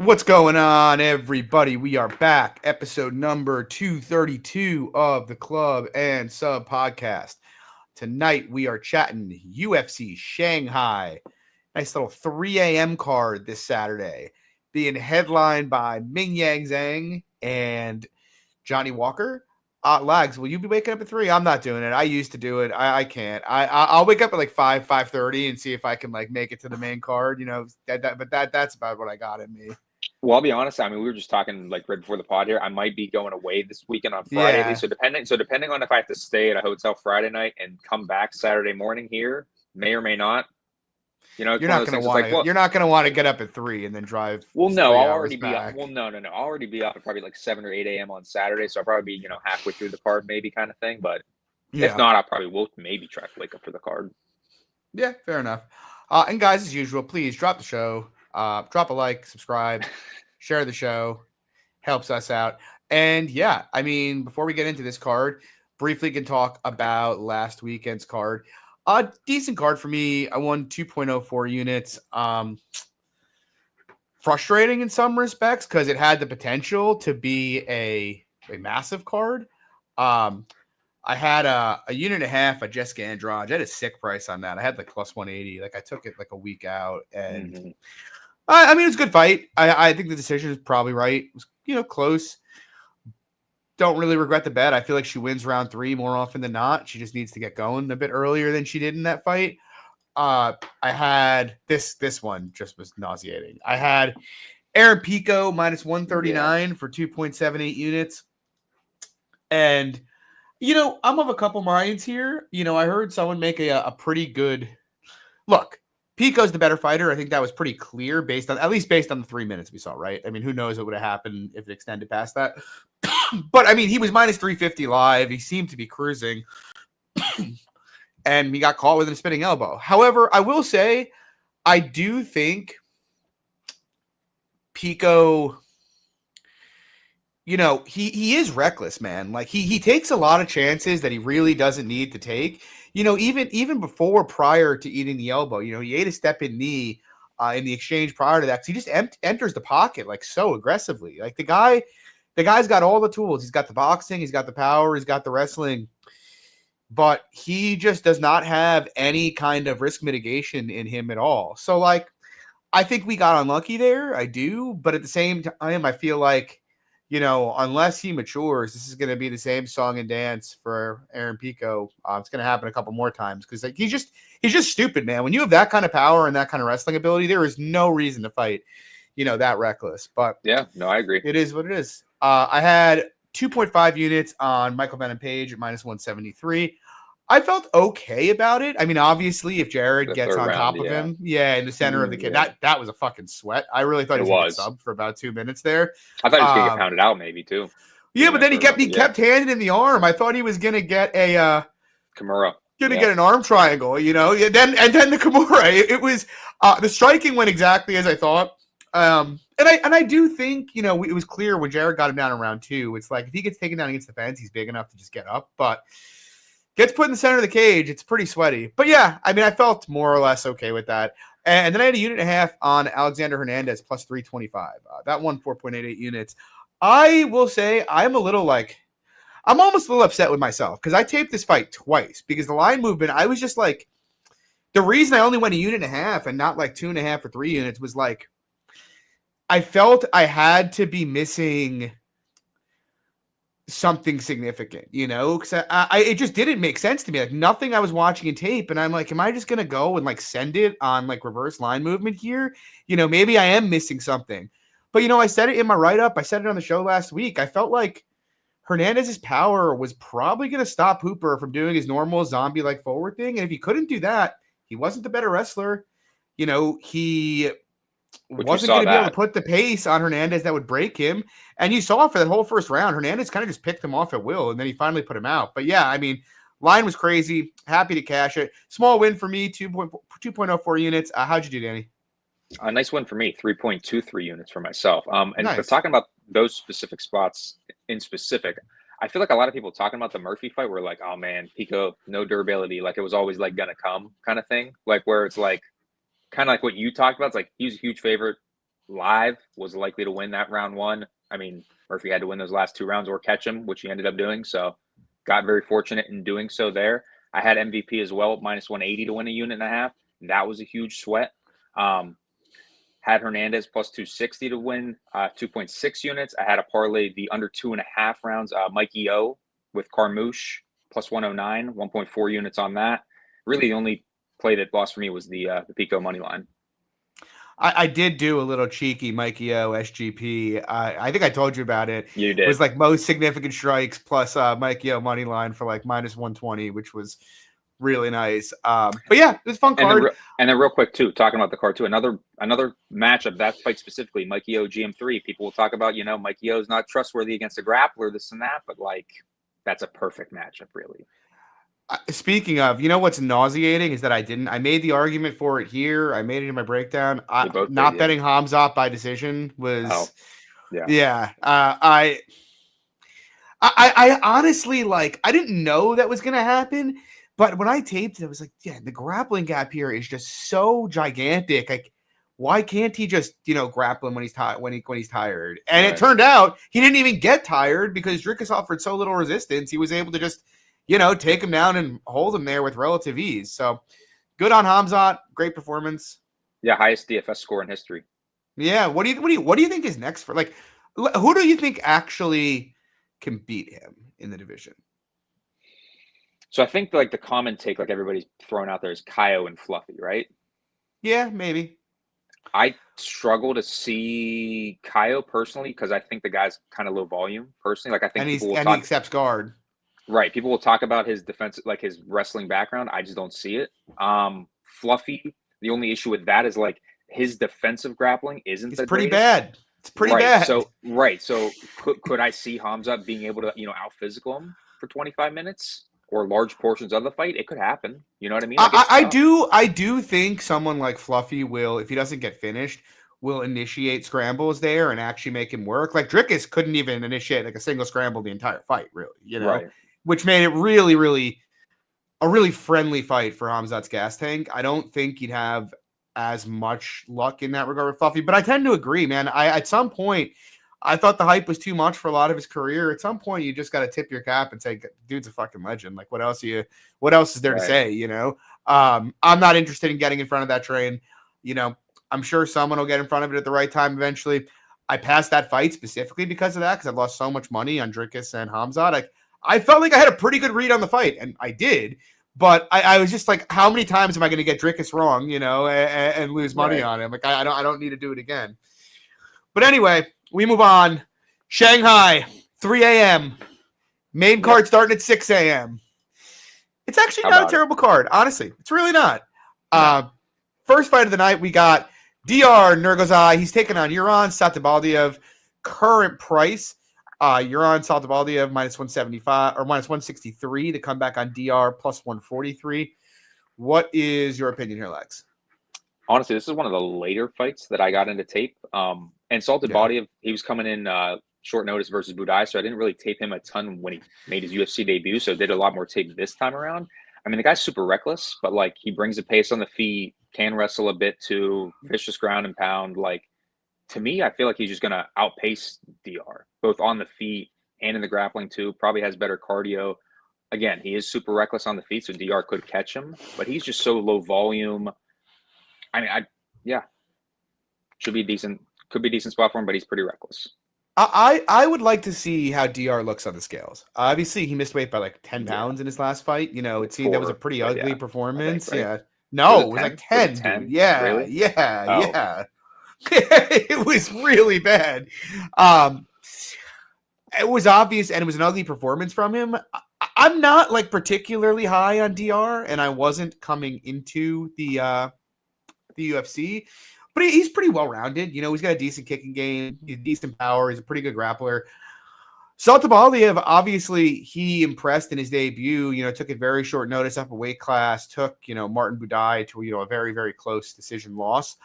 What's going on, everybody? We are back, episode number 232 of the Club and Sub podcast. Tonight, we are chatting UFC Shanghai. Nice little 3 a.m. card this Saturday, being headlined by Mingyang Zhang and Johnny Walker. Lags, will you be waking up at 3? I'm not doing it. I used to do it. I can't. I'll wake up at like 5:30 and see if I can like make it to the main card. You know, that's about what I got in me. Well, I'll be honest. I mean, we were just talking like right before the pod here. I might be going away this weekend on Friday. Yeah. So depending on if I have to stay at a hotel Friday night and come back Saturday morning here, may or may not. You know, you're not going to want to. You're not going to want to get up at 3 and then drive. Well, no, I'll already back. be. Well, no. I'll already be up at probably like 7 or 8 a.m. on Saturday. So I'll probably be halfway through the card, maybe kind of thing. But if not, I probably will maybe try to wake up for the card. Yeah, fair enough. And guys, as usual, please drop the show. Drop a like, subscribe. Share the show, helps us out. And yeah, I mean, before we get into this card, briefly can talk about last weekend's card. A decent card for me. I won 2.04 units. Frustrating in some respects because it had the potential to be a massive card. I had a unit and a half of Jessica Andrade. I had a sick price on that. I had like plus 180. Like I took it like a week out and I mean, it was a good fight. I think the decision is probably right. It was, close. Don't really regret the bet. I feel like she wins round 3 more often than not. She just needs to get going a bit earlier than she did in that fight. I had this one just was nauseating. I had Aaron Pico minus 139 for 2.78 units. And, I'm of a couple minds here. I heard someone make a pretty good look. Pico's the better fighter. I think that was pretty clear at least based on the 3 minutes we saw, right? I mean, who knows what would have happened if it extended past that. But, I mean, he was minus 350 live. He seemed to be cruising. And he got caught with a spinning elbow. However, I will say, I do think Pico, he is reckless, man. Like, he takes a lot of chances that he really doesn't need to take. Even prior to eating the elbow, he ate a step-in knee in the exchange prior to that. So he just enters the pocket like so aggressively. Like the guy's got all the tools. He's got the boxing, he's got the power, he's got the wrestling, but he just does not have any kind of risk mitigation in him at all. So like, I think we got unlucky there. I do, but at the same time, I feel like, unless he matures, this is going to be the same song and dance for Aaron Pico. It's going to happen a couple more times because like he's just stupid, man. When you have that kind of power and that kind of wrestling ability, there is no reason to fight, that reckless. But yeah, no, I agree. It is what it is. I had 2.5 units on Michael Venom Page at minus 173. I felt okay about it. I mean, obviously, if Jared gets on top of him, in the center of the kid, that was a fucking sweat. I really thought he was sub for about 2 minutes there. I thought he was going to get pounded out, maybe too. Yeah, but then he kept handing in the arm. I thought he was going to get a Kimura. Going to get an arm triangle, and then the Kimura. It was the striking went exactly as I thought. And I do think it was clear when Jared got him down in round 2. It's like if he gets taken down against the fence, he's big enough to just get up, but. Gets put in the center of the cage. It's pretty sweaty. But yeah, I mean, I felt more or less okay with that. And then I had a unit and a half on Alexander Hernandez plus 325. That won 4.88 units. I will say I'm almost a little upset with myself because I taped this fight twice because the line movement, I was just like, the reason I only went a unit and a half and not like 2.5 or 3 units was like, I felt I had to be missing something significant, because it just didn't make sense to me. Like nothing I was watching in tape, and I'm like, am I just gonna go and like send it on like reverse line movement here? Maybe I am missing something. But I said it in my write-up. I said it on the show last week. I felt like Hernandez's power was probably gonna stop Hooper from doing his normal zombie-like forward thing. And if he couldn't do that, he wasn't the better wrestler. He wasn't going to be able to put the pace on Hernandez that would break him. And you saw for that whole first round, Hernandez kind of just picked him off at will, and then he finally put him out. But yeah, I mean, line was crazy. Happy to cash it. Small win for me, 2.04 units. How'd you do, Danny? A nice win for me, 3.23 units for myself. And nice. For talking about those specific spots in specific, I feel like a lot of people talking about the Murphy fight were like, oh man, Pico, no durability. Like it was always like gonna come kind of thing. Like where it's like, kind of like what you talked about. It's like he was a huge favorite. live was likely to win that round one. I mean, Murphy had to win those last 2 rounds or catch him, which he ended up doing. So got very fortunate in doing so there. I had MVP as well, minus 180 to win a unit and a half. That was a huge sweat. Had Hernandez plus 260 to win 2.6 units. I had a parlay the under 2.5 rounds. Mikey O with Carmouche plus 109, 1.4 units on that. Really, the only play that lost for me was the Pico money line. I did do a little cheeky Mikey O SGP. I think I told you about it. You did. It was like most significant strikes plus Mikey O money line for like minus 120, which was really nice. But yeah, it was a fun card. And then real quick too, talking about the card too, another matchup, that fight specifically, Mikey O GM3. People will talk about, Mikey O is not trustworthy against a grappler, this and that, but like that's a perfect matchup, really. Speaking of, what's nauseating is that I made the argument for it here. I made it in my breakdown. Not betting Hamzat by decision was, yeah. I honestly, I didn't know that was going to happen, but when I taped it, I was like, yeah, the grappling gap here is just so gigantic. Like, why can't he just, grapple him when he's tired? When he's tired? And It turned out he didn't even get tired because Dricus offered so little resistance. He was able to just, take him down and hold him there with relative ease. So good on Hamzat. Great performance. Yeah, highest DFS score in history. Yeah. What do you think is next for? Like, who do you think actually can beat him in the division? So I think the common take, like everybody's throwing out there, is Kaio and Fluffy, right? Yeah, maybe. I struggle to see Kaio personally because I think the guy's kind of low volume personally. Like I think he accepts guard. Right. People will talk about his defense, like his wrestling background. I just don't see it. Fluffy, the only issue with that is like his defensive grappling isn't It's pretty bad. It's pretty bad. So could I see Hamzat being able to, out physical him for 25 minutes or large portions of the fight? It could happen. You know what I mean? I do think someone like Fluffy will, if he doesn't get finished, will initiate scrambles there and actually make him work. Like Dricus couldn't even initiate like a single scramble the entire fight, really, Right. Which made it really, really a really friendly fight for Hamzat's gas tank. I don't think he'd have as much luck in that regard with Fluffy, but I tend to agree, man. At some point, I thought the hype was too much for a lot of his career. At some point, you just got to tip your cap and say, dude's a fucking legend. Like, what else is there to say, I'm not interested in getting in front of that train. I'm sure someone will get in front of it at the right time eventually. I passed that fight specifically because of that, because I've lost so much money on Dricus and Hamzat. I felt like I had a pretty good read on the fight, and I did. But I was just like, how many times am I going to get Dricus wrong, and lose money on him? Like, I don't need to do it again. But anyway, we move on. Shanghai, 3 a.m. Main card starting at 6 a.m. It's actually not a terrible card, honestly. It's really not. First fight of the night, we got Diyar Nurgo. He's taking on Euron Satalv. Current price, Euron Satalv minus 175 or minus 163 to come back on Diyar plus 143. What is your opinion here, Lex? Honestly, this is one of the later fights that I got into tape. And Satalv, he was coming in short notice versus Budai, so I didn't really tape him a ton when he made his UFC debut, so did a lot more tape this time around. I mean, the guy's super reckless, but like he brings a pace on the feet, can wrestle a bit too, vicious ground and pound. Like, to me, I feel like he's just going to outpace Diyar, both on the feet and in the grappling too. Probably has better cardio. Again, he is super reckless on the feet, so Diyar could catch him, but he's just so low volume. I mean, should be decent. Could be a decent spot for him, but he's pretty reckless. I would like to see how Diyar looks on the scales. Obviously, he missed weight by like 10 pounds in his last fight. It seemed that was a pretty ugly performance. Think, right? Yeah. No, it was like 10, dude. Yeah. Really? Yeah. It was really bad. It was obvious, and it was an ugly performance from him. I'm not like particularly high on Diyar, and I wasn't coming into the UFC, but he's pretty well rounded. He's got a decent kicking game, decent power. He's a pretty good grappler. Satalv, obviously, he impressed in his debut. Took it very short notice up a weight class. Took Martin Budai to a very, very close decision loss.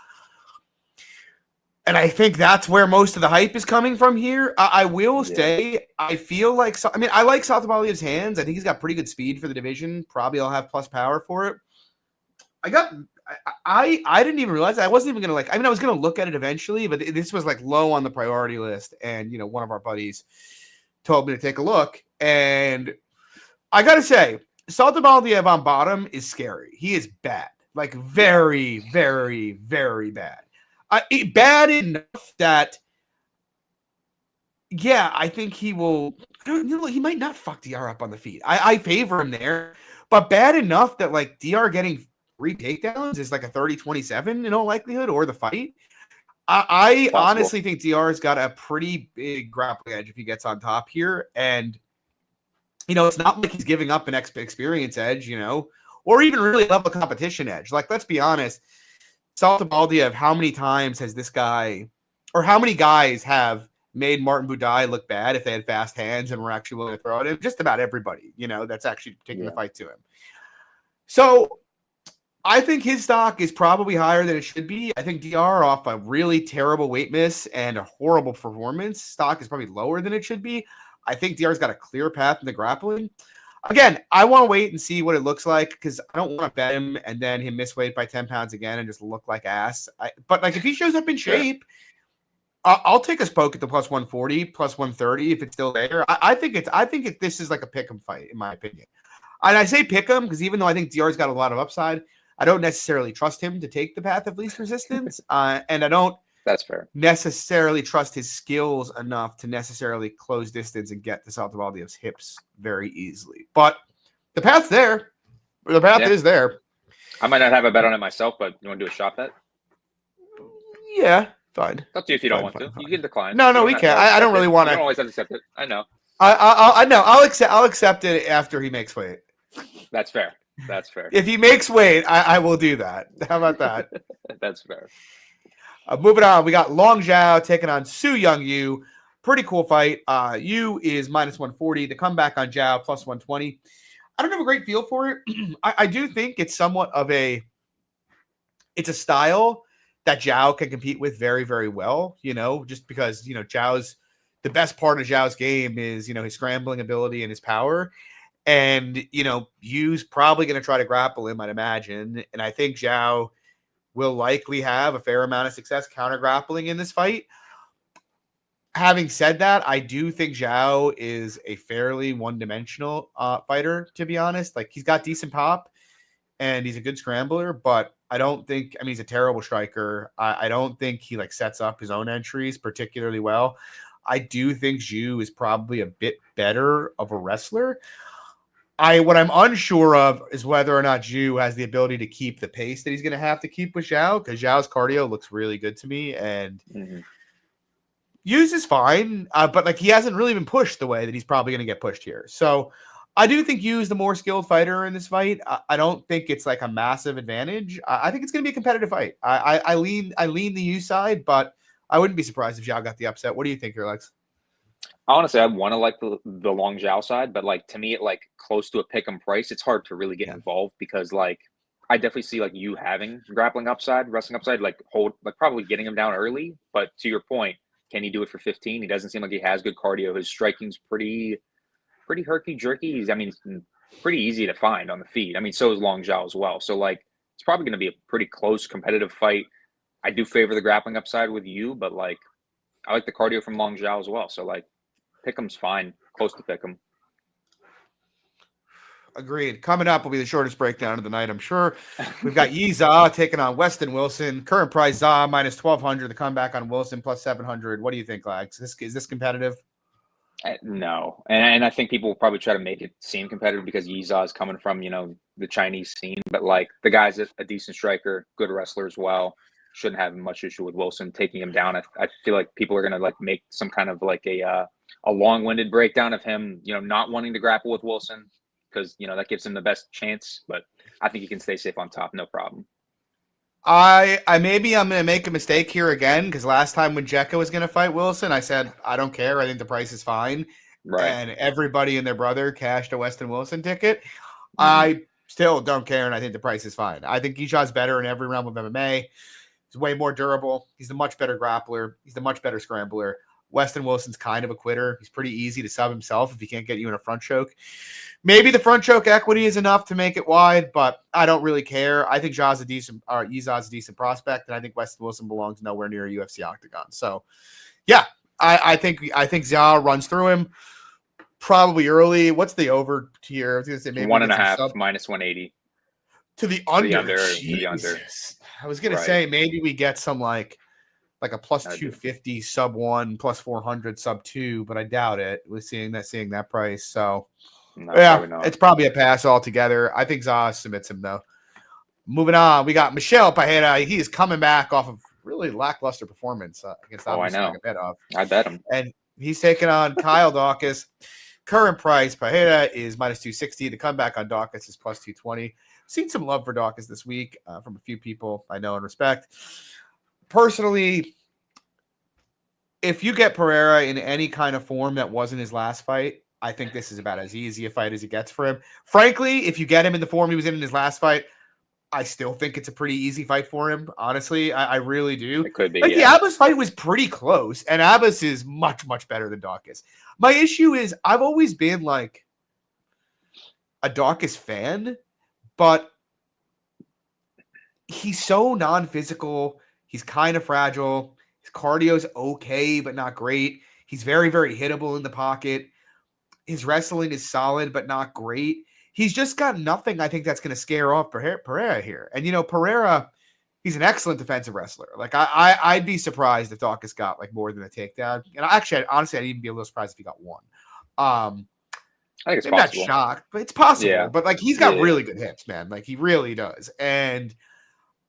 And I think that's where most of the hype is coming from here. I will say, I feel like, I like Satalv's hands. I think he's got pretty good speed for the division. Probably I'll have plus power for it. I didn't even realize that. I wasn't even gonna like. I mean, I was gonna look at it eventually, but this was like low on the priority list. And one of our buddies told me to take a look, and I gotta say, Satalv on bottom is scary. He is bad, like very, very, very bad. Bad enough that, yeah, I think he will. He might not fuck Diyar up on the feet. I favor him there, but bad enough that like Diyar getting 3 takedowns is like a 30-27 in all likelihood, or the fight. I honestly think Diyar's got a pretty big grappling edge if he gets on top here, and it's not like he's giving up an experience edge, or even really level competition edge. Like, let's be honest, Satalv, how many times has this guy, or how many guys have made Martin Budai look bad if they had fast hands and were actually willing to throw at him? Just about everybody, that's actually taking the fight to him. So I think his stock is probably higher than it should be. I think Diyar, off a really terrible weight miss and a horrible performance, stock is probably lower than it should be. I think Diyar's got a clear path in the grappling. Again, I want to wait and see what it looks like, because I don't want to bet him and then him miss weight by 10 pounds again and just look like ass. But like, if he shows up in shape, I'll take a poke at the plus 140, plus 130 if it's still there. I think this is like a pick'em fight, in my opinion. And I say pick'em because even though I think Diyar's got a lot of upside, I don't necessarily trust him to take the path of least resistance. And I don't That's fair. necessarily trust his skills enough to necessarily close distance and get to Satalv's hips very easily. But the path's there. The path is there. I might not have a bet on it myself, but you want to do a shot bet? Yeah, fine. It's up to you if you don't want to. You can decline. No, we can't. I don't really want to. You don't always have to accept it. I know. I know. I'll accept it after he makes weight. That's fair. That's fair. If he makes weight, I will do that. How about that? That's fair. Moving on, we got Long Zhao taking on Su Young Yu. Pretty cool fight. Yu is minus 140. The comeback on Zhao plus 120. I don't have a great feel for it. I do think it's somewhat of a style that Zhao can compete with very, very well. Just because Zhao's the best part of Zhao's game is his scrambling ability and his power. And, Yu's probably going to try to grapple him, I'd imagine. And I think Zhao will likely have a fair amount of success counter grappling in this fight. Having said that, I do think Zhao is a fairly one-dimensional fighter, to be honest. Like, he's got decent pop and he's a good scrambler, but I don't think, he's a terrible striker. I don't think he sets up his own entries particularly well. I do think Zhu is probably a bit better of a wrestler. What I'm unsure of is whether or not Zhu has the ability to keep the pace that he's going to have to keep with Zhao, because Zhao's cardio looks really good to me, and Yu's is fine, but he hasn't really been pushed the way that he's probably going to get pushed here. So I do think Yu's the more skilled fighter in this fight. I don't think it's a massive advantage. I think it's going to be a competitive fight. I lean the Yu side, but I wouldn't be surprised if Zhao got the upset. What do you think here, Lex? Honestly, I want to the Long Zhao side, but to me, close to a pick'em price, it's hard to really get involved because I definitely see you having grappling upside, wrestling upside, probably getting him down early. But to your point, can he do it for 15? He doesn't seem like he has good cardio. His striking's pretty herky jerky. He's pretty easy to find on the feet. So is Long Zhao as well. So it's probably going to be a pretty close competitive fight. I do favor the grappling upside with you, but I like the cardio from Long Zhao as well. So pick'em's fine, close to pick'em. Agreed. Coming up will be the shortest breakdown of the night, I'm sure. We've got Yeha taking on Weston Wilson. Current price Zah minus 1,200. The comeback on Wilson plus 700. What do you think, Lags? Is this competitive? No, and I think people will probably try to make it seem competitive because Yeha is coming from the Chinese scene, but the guy's a decent striker, good wrestler as well. Shouldn't have much issue with Wilson taking him down. I feel like people are gonna make some kind of a long-winded breakdown of him, not wanting to grapple with Wilson because that gives him the best chance. But I think he can stay safe on top, no problem. I'm gonna make a mistake here again because last time when Jekka was gonna fight Wilson, I said I don't care. I think the price is fine, right? And everybody and their brother cashed a Weston Wilson ticket. I still don't care, and I think the price is fine. I think Yeha's better in every realm of MMA. He's way more durable. He's the much better grappler. He's the much better scrambler. Weston Wilson's kind of a quitter. He's pretty easy to sub himself if he can't get you in a front choke. Maybe the front choke equity is enough to make it wide, but I don't really care. I think Yizad's a decent prospect, and I think Weston Wilson belongs nowhere near a UFC octagon. So, yeah, I think Zhang runs through him probably early. What's the over tier? I was going to say maybe 1.5 minus 180 to the under. To the under. I was going to say maybe we get some like a plus 250 sub 1, plus 400 sub 2, but I doubt it. We're seeing that price. So no, it's probably a pass altogether. I think Zah submits him though. Moving on, we got Michel Pereira. He is coming back off of really lackluster performance against I know. I bet him. And he's taking on Kyle Daukus. Current price, Pereira is minus 260. The comeback on Daukus is plus 220. Seen some love for Daukus this week from a few people I know and respect. Personally, if you get Pereira in any kind of form that wasn't his last fight, I think this is about as easy a fight as it gets for him. Frankly, if you get him in the form he was in his last fight, I still think it's a pretty easy fight for him. Honestly, I really do. It could be. The Abbas fight was pretty close, and Abbas is much, much better than Daukus. My issue is I've always been like a Daukus fan, but he's so non-physical. He's kind of fragile. His cardio's okay, but not great. He's very, very hittable in the pocket. His wrestling is solid, but not great. He's just got nothing, I think, that's going to scare off Pereira here. And, Pereira, he's an excellent defensive wrestler. Like, I'd be surprised if Daukus got, like, more than a takedown. And actually, honestly, I'd even be a little surprised if he got one. I think it's possible. Not shocked, but it's possible. Yeah. But, like, he's got really good hips, man. Like, he really does. And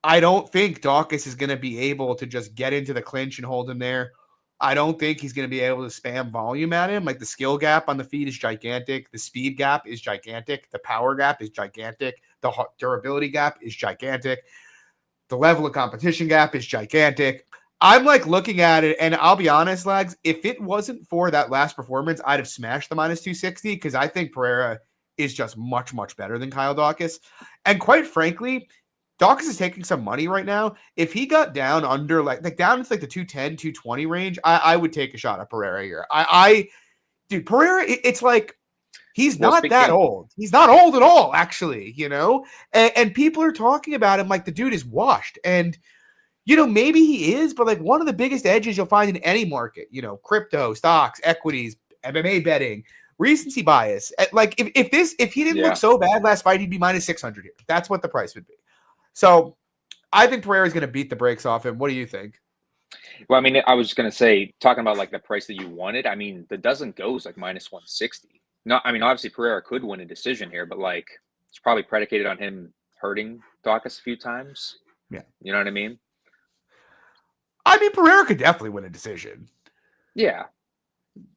I don't think Daukus is going to be able to just get into the clinch and hold him there. I don't think he's going to be able to spam volume at him. Like, the skill gap on the feet is gigantic. The speed gap is gigantic. The power gap is gigantic. The durability gap is gigantic. The level of competition gap is gigantic. I'm like looking at it, and I'll be honest, lads, if it wasn't for that last performance, I'd have smashed the minus 260 because I think Pereira is just much, much better than Kyle Daukus. And quite frankly, Daukus is taking some money right now. If he got down under like down into like the 210, 220 range, I would take a shot at Pereira here. Dude, Pereira, it's like he's not that old. He's not old at all, actually, and people are talking about him like the dude is washed. And, maybe he is, but like one of the biggest edges you'll find in any market, crypto, stocks, equities, MMA betting, recency bias. Like if he didn't look so bad last fight, he'd be minus 600 here. That's what the price would be. So I think Pereira is going to beat the brakes off him. What do you think? Well, I mean, I was going to say, talking about like the price that you wanted, I mean, the dozen goes like minus 160. No, I mean, obviously Pereira could win a decision here, but like it's probably predicated on him hurting Daukus a few times. Yeah. You know what I mean? I mean, Pereira could definitely win a decision. Yeah.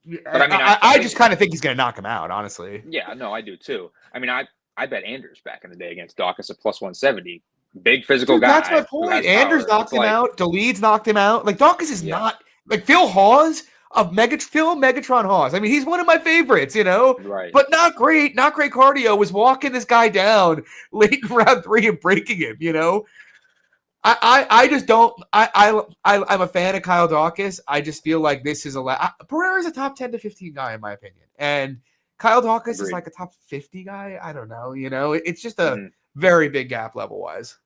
But I mean, I just kind of think he's going to knock him out, honestly. Yeah, no, I do too. I mean, I bet Anders back in the day against Daukus at plus 170. Big physical guy. That's my point. Anders knocked him out. Deleeds knocked him out. Like, Daukus is not like Phil Hawes of Megatron Hawes. I mean, he's one of my favorites, Right. But not great. Not great cardio. Was walking this guy down late in round 3 and breaking him, I just don't. I'm a fan of Kyle Daukus. I just feel like this is Pereira is a top 10 to 15 guy in my opinion, and Kyle Daukus is like a top 50 guy. I don't know. It's just a very big gap level wise.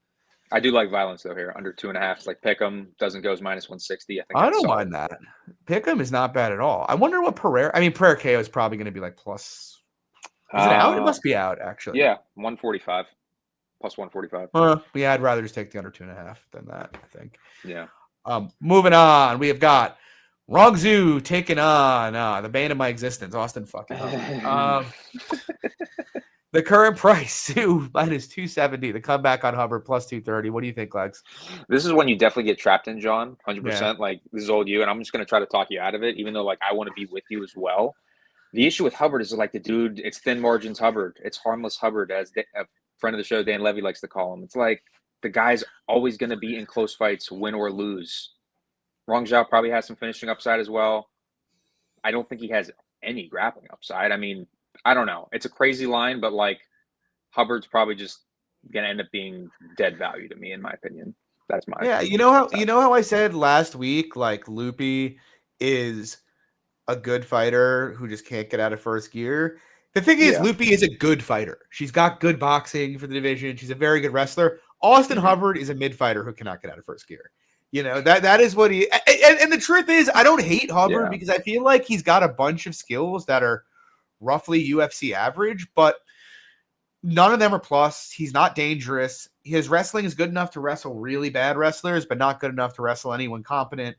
I do like violence though here. Under 2.5. It's like Pick'em doesn't goes minus 160. I don't mind that. Pick'em is not bad at all. I wonder what Pereira. I mean, Pereira KO is probably going to be like plus. Is it out? It must be out actually. Yeah, 145. Plus 145. Yeah, I'd rather just take the under 2.5 than that, I think. Yeah. Moving on, we have got Rongzhu taking on the bane of my existence, Austin fucking. The current price, minus 270. The comeback on Hubbard plus 230. What do you think, Legs? This is when you definitely get trapped in, John. 100%. Yeah. Like, this is old you, and I'm just going to try to talk you out of it, even though, like, I want to be with you as well. The issue with Hubbard is, like, the dude, it's thin margins Hubbard. It's harmless Hubbard, as a friend of the show, Dan Levy, likes to call him. It's like the guy's always going to be in close fights, win or lose. Rongzhu probably has some finishing upside as well. I don't think he has any grappling upside. I mean, I don't know. It's a crazy line, but like Hubbard's probably just going to end up being dead value to me, in my opinion. That's my opinion. You know how I said last week, like Loopy is a good fighter who just can't get out of first gear. The thing is, Yeah. Lupi is a good fighter. She's got good boxing for the division. She's a very good wrestler. Austin Hubbard is a mid fighter who cannot get out of first gear. That is what he and the truth is, I don't hate Hubbard because I feel like he's got a bunch of skills that are roughly UFC average, but none of them are plus. He's not dangerous. His wrestling is good enough to wrestle really bad wrestlers, but not good enough to wrestle anyone competent.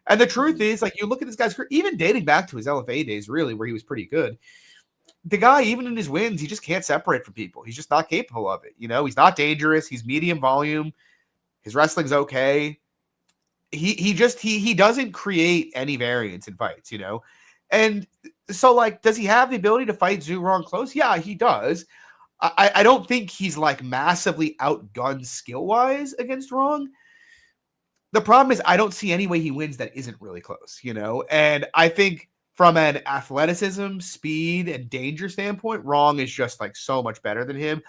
And the truth is, like, you look at this guy's career, even dating back to his LFA days, really, where he was pretty good. The guy, even in his wins, he just can't separate from people. He's just not capable of it. He's not dangerous. He's medium volume. His wrestling's okay. He doesn't create any variance in fights, And so, like, does he have the ability to fight Zhang close? Yeah, he does. I don't think he's, like, massively outgunned skill-wise against Zhang. The problem is I don't see any way he wins that isn't really close, And I think from an athleticism, speed, and danger standpoint, Zhang is just, like, so much better than him.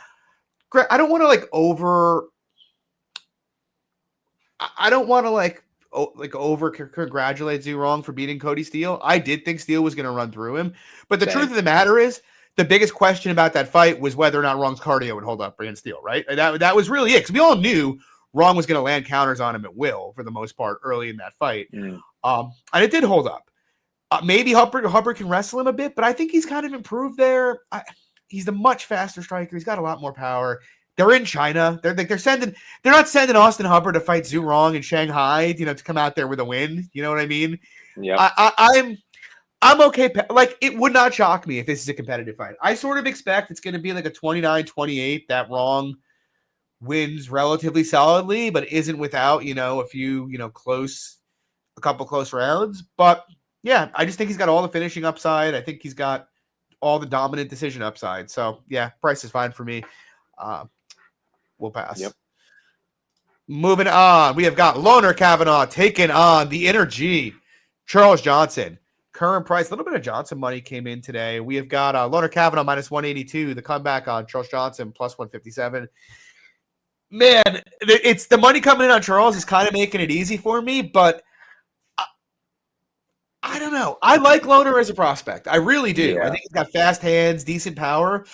I don't want to, over congratulate Zhang for beating Cody Steele. I did think Steele was going to run through him. But the truth of the matter is, the biggest question about that fight was whether or not Zhang's cardio would hold up against Steele, right? And that was really it, because we all knew Zhang was going to land counters on him at will for the most part early in that fight. And it did hold up. Maybe Hubbard can wrestle him a bit, but I think he's kind of improved there. He's a much faster striker. He's got a lot more power. They're in China. They're not sending Austin Hubbard to fight Zhang in Shanghai, to come out there with a win. You know what I mean? Yeah. I'm okay. Like, it would not shock me if this is a competitive fight. I sort of expect it's going to be like a 29-28 that Zhang wins relatively solidly, but isn't without, a couple close rounds. But yeah, I just think he's got all the finishing upside. I think he's got all the dominant decision upside. So yeah, price is fine for me. We'll pass. Yep. Moving on, we have got Loner Kavanagh taking on the Inner G, Charles Johnson. Current price, a little bit of Johnson money came in today. We have got Loner Kavanagh minus 182. The comeback on Charles Johnson plus 157. Man, it's the money coming in on Charles is kind of making it easy for me, but I don't know. I like Loner as a prospect. I really do. Yeah. I think he's got fast hands, decent power.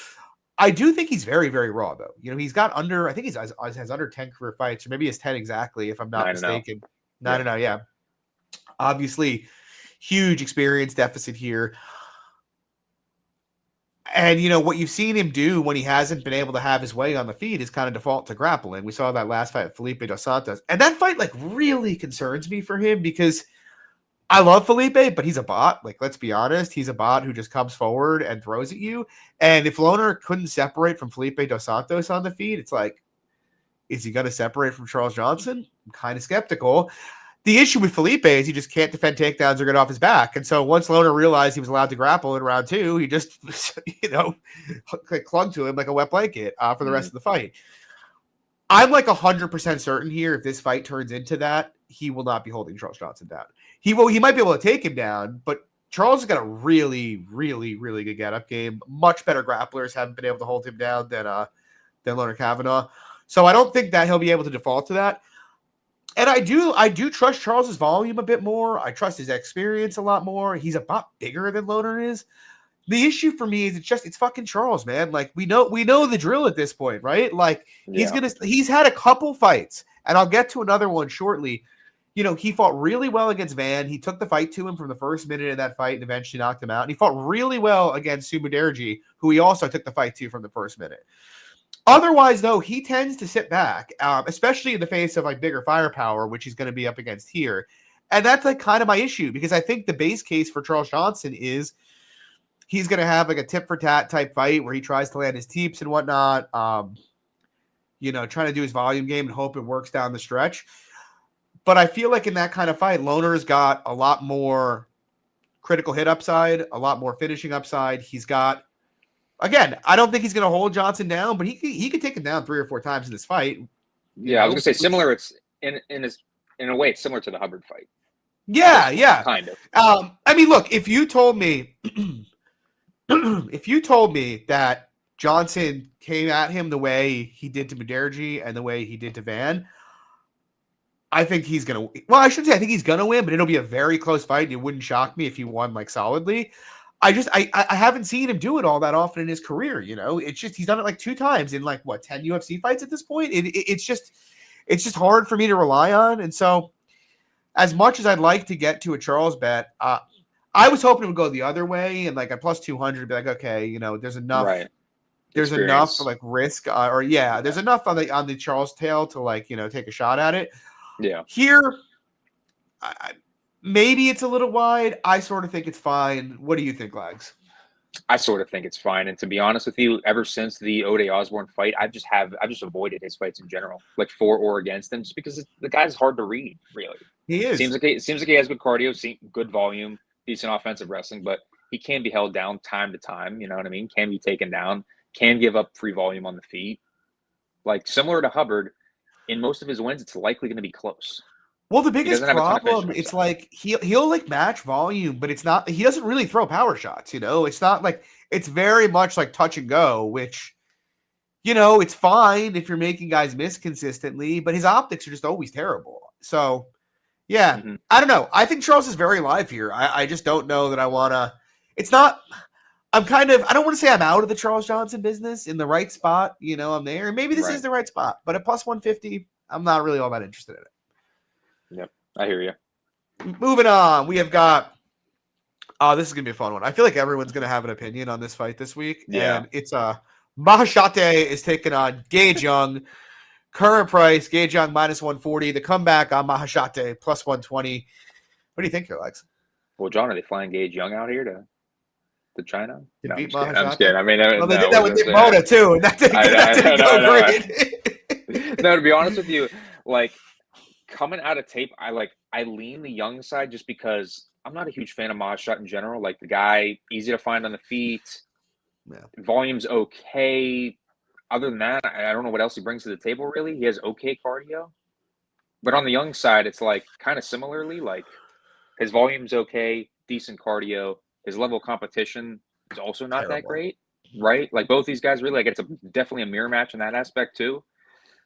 I do think he's very, very raw, though. He's got I think he has under 10 career fights, or maybe he has 10 exactly, if I'm not mistaken. 9-0, yeah. Obviously, huge experience deficit here. And, what you've seen him do when he hasn't been able to have his way on the feet is kind of default to grappling. We saw that last fight with Felipe Dos Santos. And that fight, really concerns me for him because I love Felipe, but he's a bot. Let's be honest. He's a bot who just comes forward and throws at you. And if Loner couldn't separate from Felipe Dos Santos on the feet, it's like, is he going to separate from Charles Johnson? I'm kind of skeptical. The issue with Felipe is he just can't defend takedowns or get off his back. And so once Loner realized he was allowed to grapple in round 2, he just, clung to him like a wet blanket for the rest of the fight. I'm 100% certain here if this fight turns into that, he will not be holding Charles Johnson down. He might be able to take him down, but Charles has got a really, really, really good get-up game. Much better grapplers haven't been able to hold him down than Loner Kavanagh. So I don't think that he'll be able to default to that. And I do trust Charles's volume a bit more. I trust his experience a lot more. He's a lot bigger than Loner is. The issue for me is it's fucking Charles, man. We know the drill at this point, right? He's had a couple fights, and I'll get to another one shortly. He fought really well against Van. He took the fight to him from the first minute of that fight and eventually knocked him out. And he fought really well against Mudargi, who he also took the fight to from the first minute. Otherwise, though, he tends to sit back, especially in the face of bigger firepower, which he's going to be up against here. And that's kind of my issue, because I think the base case for Charles Johnson is he's going to have a tit for tat type fight where he tries to land his teeps and whatnot, trying to do his volume game and hope it works down the stretch. But I feel like in that kind of fight, Loner's got a lot more critical hit upside, a lot more finishing upside. He's got, again, I don't think he's going to hold Johnson down, but he could take him down 3 or 4 times in this fight. Yeah, I was going to say similar. It's in a way, it's similar to the Hubbard fight. Yeah. Kind of. I mean, look, if you told me that Johnson came at him the way he did to Mudargi and the way he did to Van, I think he's gonna. Well, I shouldn't say I think he's gonna win, but it'll be a very close fight. And it wouldn't shock me if he won like solidly. I haven't seen him do it all that often in his career. It's just he's done it like 2 times in like 10 UFC fights at this point. It's just hard for me to rely on. And so, as much as I'd like to get to a Charles bet, I was hoping it would go the other way and like at plus 200, be like, okay, there's enough. Right. There's Experience. enough for like risk, there's enough on the Charles tail to like take a shot at it. Yeah. Here, maybe it's a little wide. I sort of think it's fine. What do you think, Lags? I sort of think it's fine. And to be honest with you, ever since the Ode Osborne fight, I've just avoided his fights in general, like for or against him, just because the guy's hard to read. Really, he is. Seems like he has good cardio, good volume, decent offensive wrestling, but he can be held down time to time. You know what I mean? Can be taken down. Can give up free volume on the feet. Like similar to Hubbard, in most of his wins, it's likely going to be close. Well, the biggest problem, it's like he'll like match volume, but it's not. He doesn't really throw power shots. It's not like it's very much like touch and go, which it's fine if you're making guys miss consistently, but his optics are just always terrible. So, yeah, I don't know. I think Charles is very live here. I just don't know that I want to. It's not. I don't want to say I'm out of the Charles Johnson business in the right spot. I'm there. Maybe this is the right spot, but at plus 150, I'm not really all that interested in it. Yep, I hear you. Moving on, we have got. This is gonna be a fun one. I feel like everyone's gonna have an opinion on this fight this week. Yeah, and it's Mahashat is taking on Gage Young. Current price, Gage Young minus 140. The comeback on Mahashat plus 120. What do you think here, Lex? Well, John, are they flying Gage Young out here to China? No, I'm just kidding. I mean, they did that with Nick Mota too, and that didn't go great. No, to be honest with you, like coming out of tape, I lean the Young side just because I'm not a huge fan of Mahashat in general. Like the guy, easy to find on the feet, volume's okay. Other than that, I don't know what else he brings to the table. Really, he has okay cardio, but on the Young side, it's like kind of similarly. Like his volume's okay, decent cardio. His level of competition is also not that great, right? Like both these guys really, like it's definitely a mirror match in that aspect too.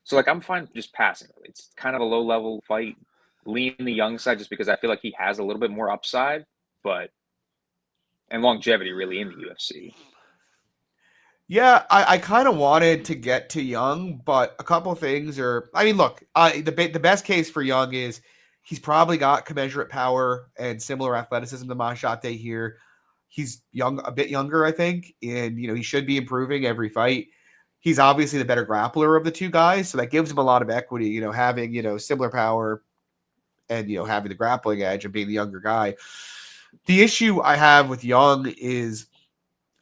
So like I'm fine just passing. It's kind of a low level fight. Lean the Young side just because I feel like he has a little bit more upside, and longevity really in the UFC. Yeah, I kind of wanted to get to Young, but a couple of things are. I mean, look, the best case for Young is he's probably got commensurate power and similar athleticism to Mahashat here. He's a bit younger, I think, and he should be improving every fight. He's obviously the better grappler of the two guys, so that gives him a lot of equity. Having similar power and having the grappling edge and being the younger guy. The issue I have with Young is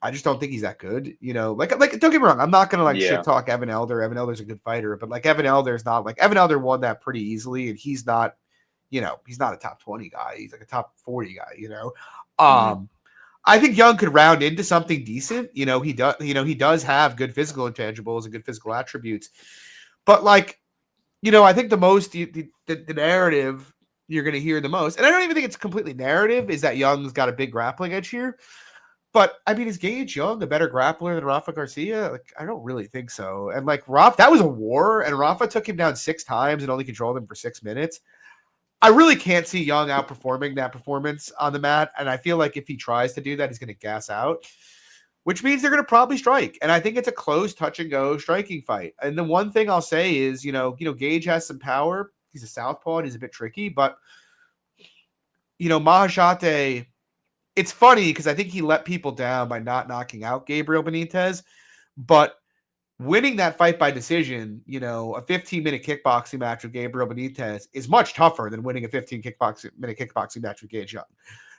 I just don't think he's that good. Like don't get me wrong, I'm not gonna shit talk Evan Elder. Evan Elder's a good fighter, but like Evan Elder's not like Evan Elder won that pretty easily, and he's not. He's not a top 20 guy. He's like a top 40 guy. I think Young could round into something decent. He does. He does have good physical intangibles and good physical attributes. But I think the most the narrative you're going to hear the most, and I don't even think it's completely narrative, is that Young's got a big grappling edge here. But I mean, is Gage Young a better grappler than Rafa Garcia? Like, I don't really think so. And like Rafa, that was a war, and Rafa took him down 6 times and only controlled him for 6 minutes. I really can't see Young outperforming that performance on the mat, and I feel like if he tries to do that, he's going to gas out, which means they're going to probably strike. And I think it's a close touch and go striking fight. And the one thing I'll say is, Gage has some power. He's a southpaw and he's a bit tricky, but Mahashat, it's funny because I think he let people down by not knocking out Gabriel Benitez, but winning that fight by decision, a 15-minute kickboxing match with Gabriel Benitez is much tougher than winning a 15-minute kickboxing match with Gage Young.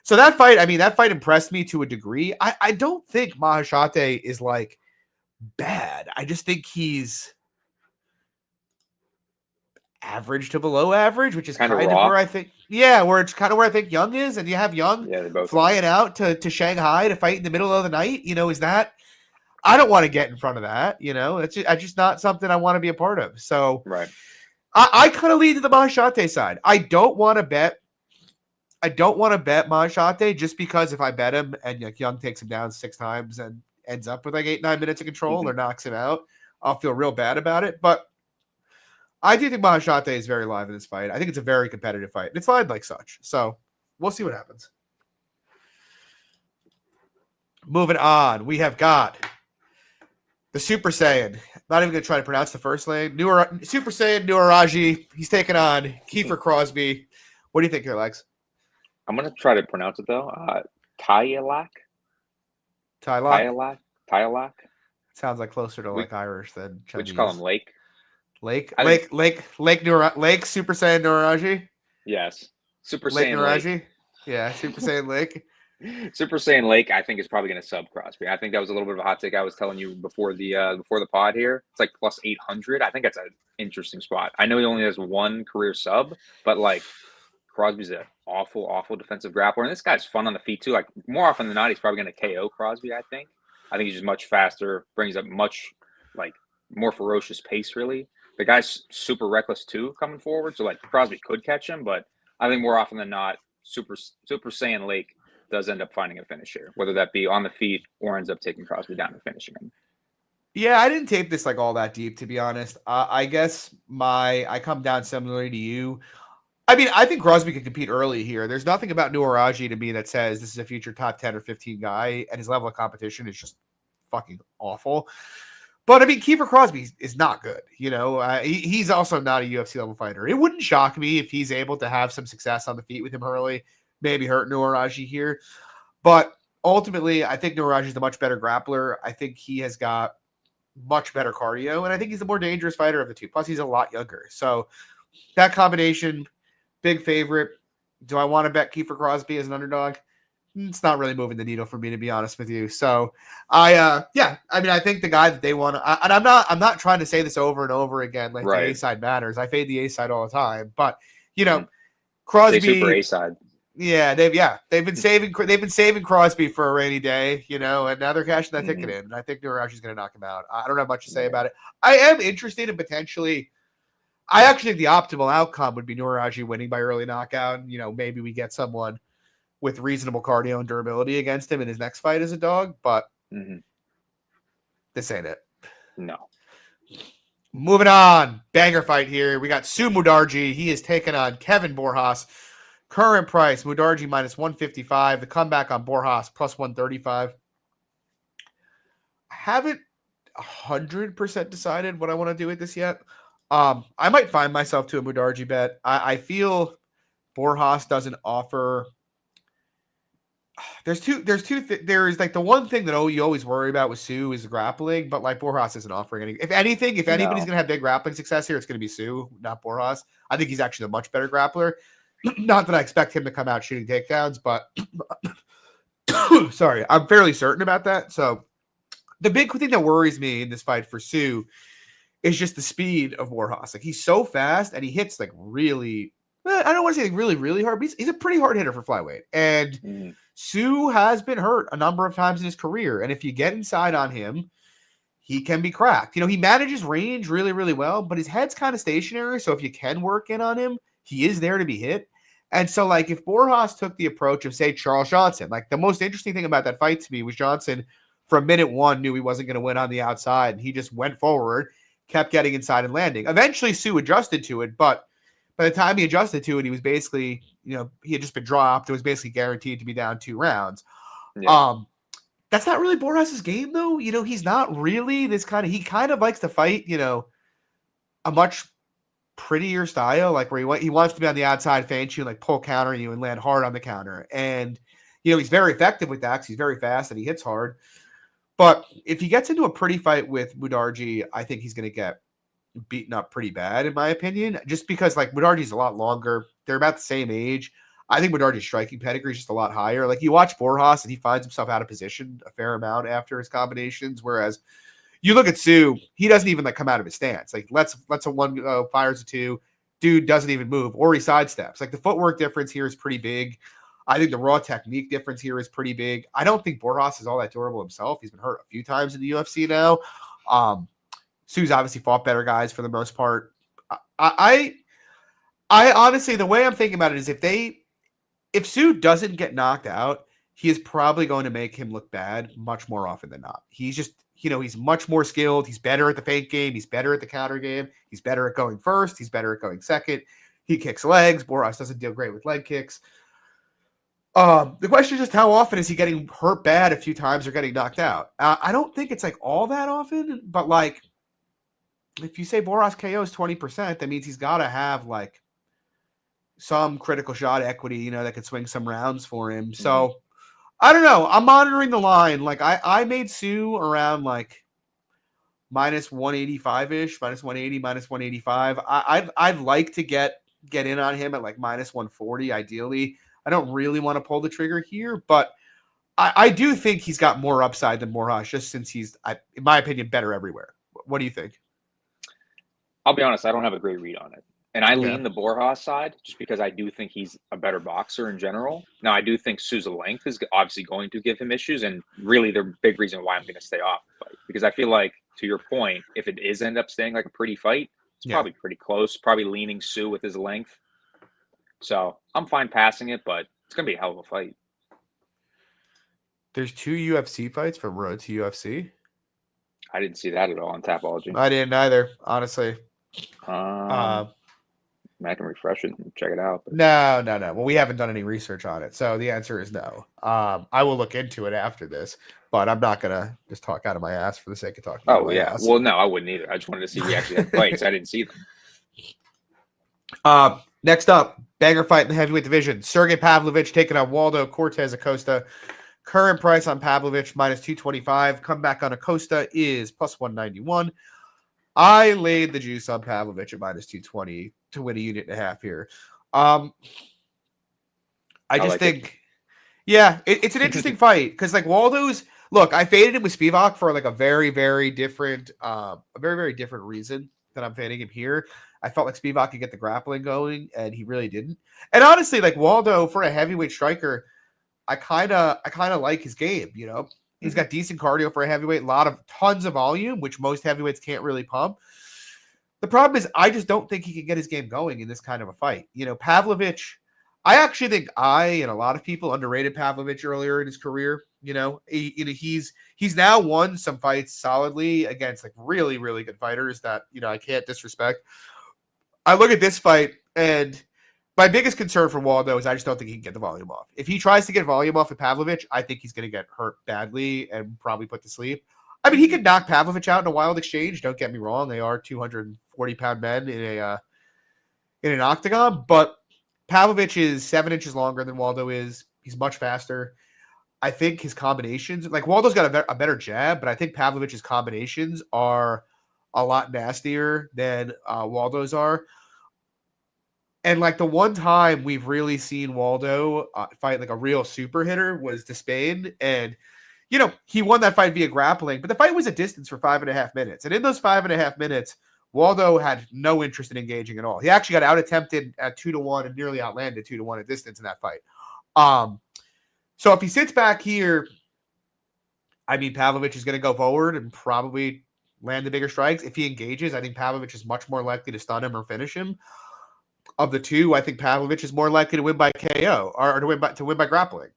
So that fight impressed me to a degree. I don't think Mahashat is like bad. I just think he's average to below average, which is kind of where I think, where it's kind of where I think Young is. And you have Young flying out to Shanghai to fight in the middle of the night. Is that? I don't want to get in front of that, It's just not something I want to be a part of. So right. I kind of lean to the Mahashat side. I don't want to bet Mahashat just because if I bet him and Young takes him down 6 times and ends up with like 8-9 minutes of control or knocks him out, I'll feel real bad about it. But I do think Mahashat is very live in this fight. I think it's a very competitive fight. It's live like such. So we'll see what happens. Moving on, we have got the Super Saiyan. Not even going to try to pronounce the first name. Super Saiyan Nuaraji. He's taking on Kefir Crosby. What do you think here, Lex? I'm going to try to pronounce it, though. Tyalak? Tyalak? Tyalak? Sounds like closer to like Irish than Chinese. Would you call him Lake? Lake Super Saiyan Nuaraji? Yes. Super Lake Saiyan Nuaraji? Lake. Yeah, Super Saiyan Lake. Super Saiyan Lake, I think, is probably going to sub Crosby. I think that was a little bit of a hot take I was telling you before the pod here. It's like plus 800. I think that's an interesting spot. I know he only has one career sub, but like Crosby's an awful defensive grappler, and this guy's fun on the feet too. Like more often than not, he's probably going to KO Crosby. I think he's just much faster, brings up much like more ferocious pace. Really, the guy's super reckless too coming forward. So like Crosby could catch him, but I think more often than not, Super Saiyan Lake does end up finding a finish here, whether that be on the feet or ends up taking Crosby down and finishing him. Yeah, I didn't tape this like all that deep, to be honest. I guess I come down similarly to you. I mean, I think Crosby could compete early here. There's nothing about Nuaraji to me that says this is a future top 10 or 15 guy, and his level of competition is just fucking awful. But I mean, Kefir Crosby is not good. You know, he's also not a UFC level fighter. It wouldn't shock me if he's able to have some success on the feet with him early. Maybe hurt Nuaraji here. But ultimately, I think Nuaraji is the much better grappler. I think he has got much better cardio, and I think he's the more dangerous fighter of the two. Plus, he's a lot younger. So that combination, big favorite. Do I want to bet Kefir Crosby as an underdog? It's not really moving the needle for me, to be honest with you. So I think the guy that they want to, and I'm not trying to say this over and over again, like right. The A side matters. I fade the A side all the time, but you know, Crosby, super A side. Yeah, they've been saving Crosby for a rainy day, you know, and now they're cashing that ticket in. And I think Nuaraji's going to knock him out. I don't have much to say about it. I am interested in potentially. I actually think the optimal outcome would be Nuaraji winning by early knockout. You know, maybe we get someone with reasonable cardio and durability against him in his next fight as a dog, but this ain't it. No. Moving on, banger fight here. We got Mudargi. He is taking on Kevin Borjas. Current price, Mudargi minus 155. The comeback on Borjas plus 135. I haven't 100% decided what I want to do with this yet. I might find myself to a Mudargi bet. I feel Borjas doesn't offer. There's like the one thing that you always worry about with Sue is grappling, but like Borjas isn't offering any. If anything, if anybody's gonna have big grappling success here, it's gonna be Sue, not Borjas. I think he's actually a much better grappler. Not that I expect him to come out shooting takedowns, but sorry, I'm fairly certain about that. So the big thing that worries me in this fight for Sue is just the speed of Borjas. Like he's so fast and he hits like really. I don't want to say really, really hard, but he's a pretty hard hitter for flyweight. And Sue has been hurt a number of times in his career. And if you get inside on him, he can be cracked. You know, he manages range really, really well, but his head's kind of stationary. So if you can work in on him, he is there to be hit. And so, like, if Borjas took the approach of, say, Charles Johnson, like, the most interesting thing about that fight to me was Johnson, from minute one, knew he wasn't going to win on the outside. And he just went forward, kept getting inside and landing. Eventually, Sue adjusted to it, but by the time he adjusted to it, he was basically, you know, he had just been dropped. It was basically guaranteed to be down 2 rounds. Yeah. That's not really Borjas' game, though. You know, he's not really this kind of, he kind of likes to fight, you know, a much prettier style, like where he wants to be on the outside, feint you, like pull counter you and land hard on the counter. And, you know, he's very effective with that because he's very fast and he hits hard. But if he gets into a pretty fight with Mudargi, I think he's going to get beaten up pretty bad, in my opinion, just because like Mudargi's a lot longer. They're about the same age. I think Mudargi's striking pedigree is just a lot higher. Like you watch Borjas and he finds himself out of position a fair amount after his combinations, whereas you look at Sue, he doesn't even like come out of his stance. Like let's a one go, fires a 2, dude doesn't even move or he sidesteps. Like the footwork difference here is pretty big. I think the raw technique difference here is pretty big. I don't think Borjas is all that durable himself. He's been hurt a few times in the UFC now. Sue's obviously fought better guys for the most part. I honestly, the way I'm thinking about it is if Sue doesn't get knocked out, he is probably going to make him look bad much more often than not. He's he's much more skilled. He's better at the feint game. He's better at the counter game. He's better at going first. He's better at going second. He kicks legs. Borjas doesn't deal great with leg kicks. The question is just how often is he getting hurt bad a few times or getting knocked out? I don't think it's like all that often, but like if you say Borjas KOs 20%, that means he's got to have like some critical shot equity, that could swing some rounds for him. So I don't know. I'm monitoring the line. Like I made Sue around like minus 185-ish, minus 180, minus 185. I'd like to get in on him at like minus 140 ideally. I don't really want to pull the trigger here, but I do think he's got more upside than Borjas, just since he's, in my opinion, better everywhere. What do you think? I'll be honest, I don't have a great read on it. And I lean the Borjas side just because I do think he's a better boxer in general. Now, I do think Sue's length is obviously going to give him issues, and really the big reason why I'm going to stay off the fight. Because I feel like, to your point, if it is end up staying like a pretty fight, it's probably pretty close, probably leaning Sue with his length. So I'm fine passing it, but it's going to be a hell of a fight. There's 2 UFC fights from Road to UFC. I didn't see that at all on Tapology. I didn't either, honestly. I can refresh it and check it out. But... No. Well, we haven't done any research on it, so the answer is no. I will look into it after this, but I'm not gonna just talk out of my ass for the sake of talking. Oh yeah. Ass. Well, no, I wouldn't either. I just wanted to see if he actually had fights. I didn't see them. Next up, banger fight in the heavyweight division. Sergey Pavlovich taking on Waldo Cortez-Acosta. Current price on Pavlovich minus 225. Comeback on Acosta is plus 191. I laid the juice on Pavlovich at minus 220 to win a unit and a half here. I just think, it's an interesting fight because like Waldo's. Look, I faded him with Spivak for like a very, very different reason that I'm fading him here. I felt like Spivak could get the grappling going, and he really didn't. And honestly, like Waldo for a heavyweight striker, I kind of like his game. He's got decent cardio for a heavyweight, tons of volume, which most heavyweights can't really pump. The problem is, I just don't think he can get his game going in this kind of a fight. Pavlovich. I actually think and a lot of people underrated Pavlovich earlier in his career. He's now won some fights solidly against like really, really good fighters that I can't disrespect. I look at this fight, and my biggest concern for Waldo is I just don't think he can get the volume off. If he tries to get volume off of Pavlovich, I think he's going to get hurt badly and probably put to sleep. I mean, he could knock Pavlovich out in a wild exchange. Don't get me wrong; they are 240-pound men in an octagon, but Pavlovich is 7 inches longer than Waldo is. He's much faster. I think his combinations, like Waldo's got a better jab, but I think Pavlovich's combinations are a lot nastier than Waldo's are. And like the one time we've really seen Waldo fight like a real super hitter was to Spain. And, he won that fight via grappling, but the fight was a distance for 5.5 minutes. And in those 5.5 minutes, Waldo had no interest in engaging at all. He actually got out attempted at 2-1 and nearly outlanded 2-1 at distance in that fight. So if he sits back here, I mean, Pavlovich is going to go forward and probably land the bigger strikes. If he engages, I think Pavlovich is much more likely to stun him or finish him. Of the two, I think Pavlovich is more likely to win by KO or to win by grappling.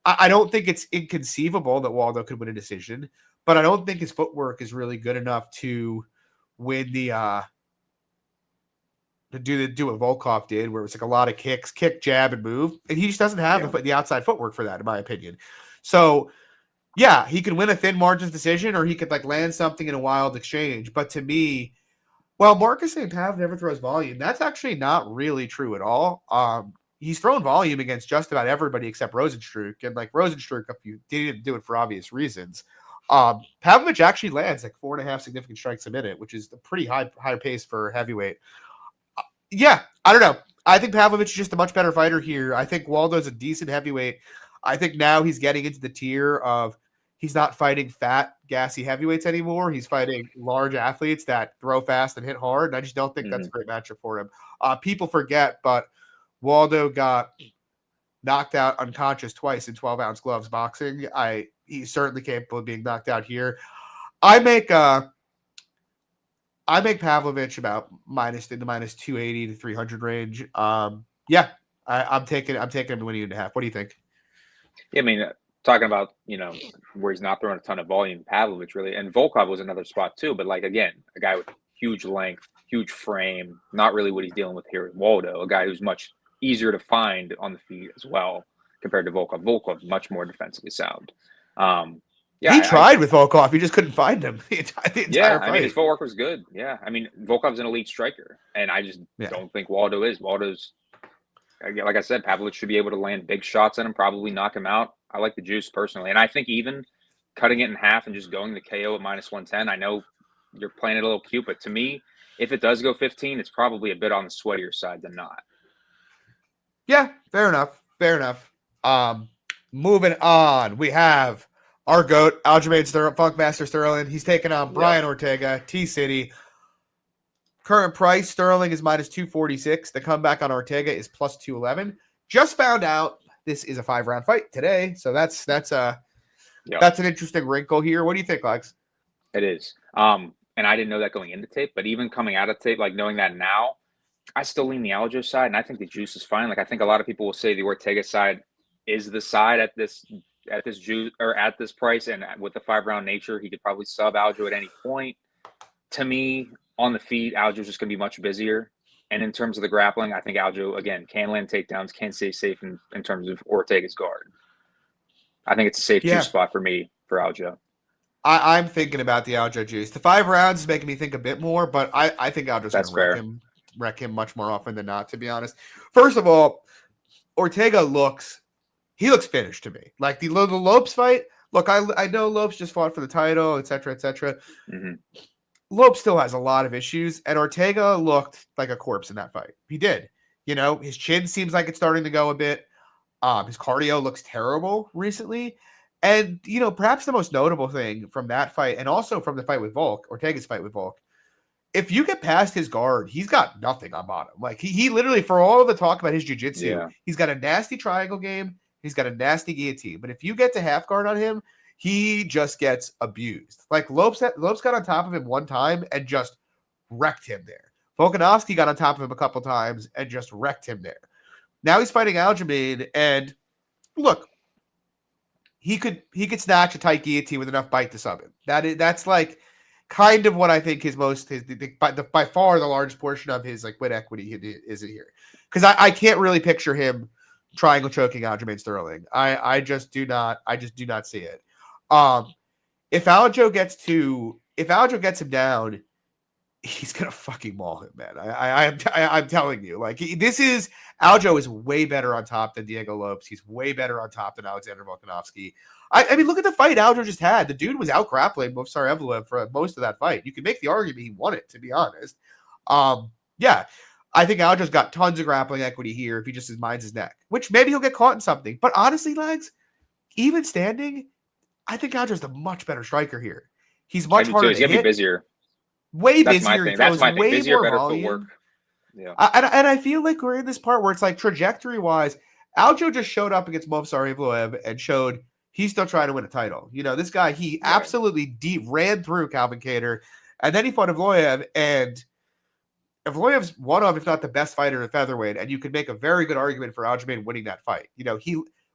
I don't think it's inconceivable that Waldo could win a decision, but I don't think his footwork is really good enough to win to do what Volkov did, where it was like a lot of kicks, kick, jab, and move, and he just doesn't have the outside footwork for that, in my opinion. So, yeah, he could win a thin margins decision, or he could like land something in a wild exchange. But to me, well, Marcus St. Pav never throws volume. That's actually not really true at all. He's thrown volume against just about everybody except Rosenstruck, and like Rosenstruck, if you didn't do it for obvious reasons. Pavlovich actually lands like 4.5 significant strikes a minute, which is a pretty high pace for heavyweight. I don't know. I think Pavlovich is just a much better fighter here. I think Waldo's a decent heavyweight. I think now he's getting into the tier of he's not fighting fat, gassy heavyweights anymore. He's fighting large athletes that throw fast and hit hard. And I just don't think that's a great matchup for him. People forget, but Waldo got knocked out unconscious twice in 12-ounce gloves boxing. He's certainly capable of being knocked out here. I make Pavlovich about in the minus 280 to 300 range. I'm taking him to win a unit and a half. What do you think? Yeah, I mean, talking about, where he's not throwing a ton of volume, Pavlovich really, and Volkov was another spot too. But like, again, a guy with huge length, huge frame, not really what he's dealing with here with Waldo, a guy who's much easier to find on the feet as well compared to Volkov. Volkov much more defensively sound. He tried with Volkov. He just couldn't find him the entire fight. I mean, his footwork was good. Yeah. I mean, Volkov's an elite striker, and I just don't think Waldo is. Waldo's, like I said, Pavlovich should be able to land big shots at him, probably knock him out. I like the juice personally. And I think even cutting it in half and just going the KO at -110, I know you're playing it a little cute, but to me, if it does go 15, it's probably a bit on the sweatier side than not. Yeah, fair enough. Moving on, we have our GOAT, Aljamain Funkmaster Sterling. He's taking on Brian Ortega, T-City. Current price, Sterling is -246. The comeback on Ortega is +211. Just found out this is a 5-round fight today, so that's an interesting wrinkle here. What do you think, Lex? It is. And I didn't know that going into tape, but even coming out of tape, like knowing that now, I still lean the Aljo side, and I think the juice is fine. Like I think a lot of people will say the Ortega side is the side at this juice or at this price, and with the 5-round nature, he could probably sub Aljo at any point. To me, on the feet, Aljo's just going to be much busier. And in terms of the grappling, I think Aljo, again, can land takedowns, can stay safe in terms of Ortega's guard. I think it's a safe juice spot for me for Aljo. I'm thinking about the Aljo juice. The 5 rounds is making me think a bit more, but I think Aljo's going to wreck him much more often than not, to be honest. First of all, Ortega looks finished to me. Like the Lopes fight, look, I know Lopes just fought for the title, et cetera, et cetera. Mm-hmm. Lopes still has a lot of issues, and Ortega looked like a corpse in that fight. He did. His chin seems like it's starting to go a bit. His cardio looks terrible recently. And, perhaps the most notable thing from that fight, and also from the fight with Ortega's fight with Volk, if you get past his guard, he's got nothing on bottom. Like, he literally, for all the talk about his jiu-jitsu, he's got a nasty triangle game, he's got a nasty guillotine. But if you get to half guard on him, he just gets abused. Like, Lopes got on top of him one time and just wrecked him there. Volkanovski got on top of him a couple times and just wrecked him there. Now he's fighting Aljamain, and look, he could snatch a tight guillotine with enough bite to sub him. That's like kind of what I think by far the largest portion of his like win equity is here, because I can't really picture him triangle choking Aljamain Sterling. I just do not see it. If Aljo gets him down, he's gonna fucking maul him, man. I'm telling you, like Aljo is way better on top than Diego Lopes. He's way better on top than Alexander Volkanovski. I mean, look at the fight Aljo just had. The dude was out grappling Movsar for most of that fight. You can make the argument he won it, to be honest. I think Aljo's got tons of grappling equity here if he just minds his neck, which maybe he'll get caught in something. But honestly, Legs, even standing, I think Aljo's the much better striker here. He's much harder to hit. He's gonna be busier. Way busier. That's my thing. Way busier, more better volume. Footwork. Yeah. And I feel like we're in this part where it's like trajectory-wise, Aljo just showed up against Movsar Evloev and showed he's still trying to win a title. This guy, he absolutely ran through Calvin Kattar, and then he fought Evloev, and Evloev's one of, if not the best fighter in featherweight, and you could make a very good argument for Aljamain winning that fight.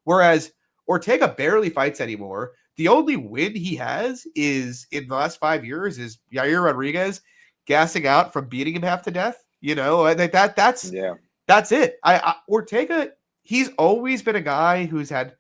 Whereas Ortega barely fights anymore. The only win he has is in the last 5 years is Yair Rodriguez gassing out from beating him half to death. That's it. Ortega, he's always been a guy who's had,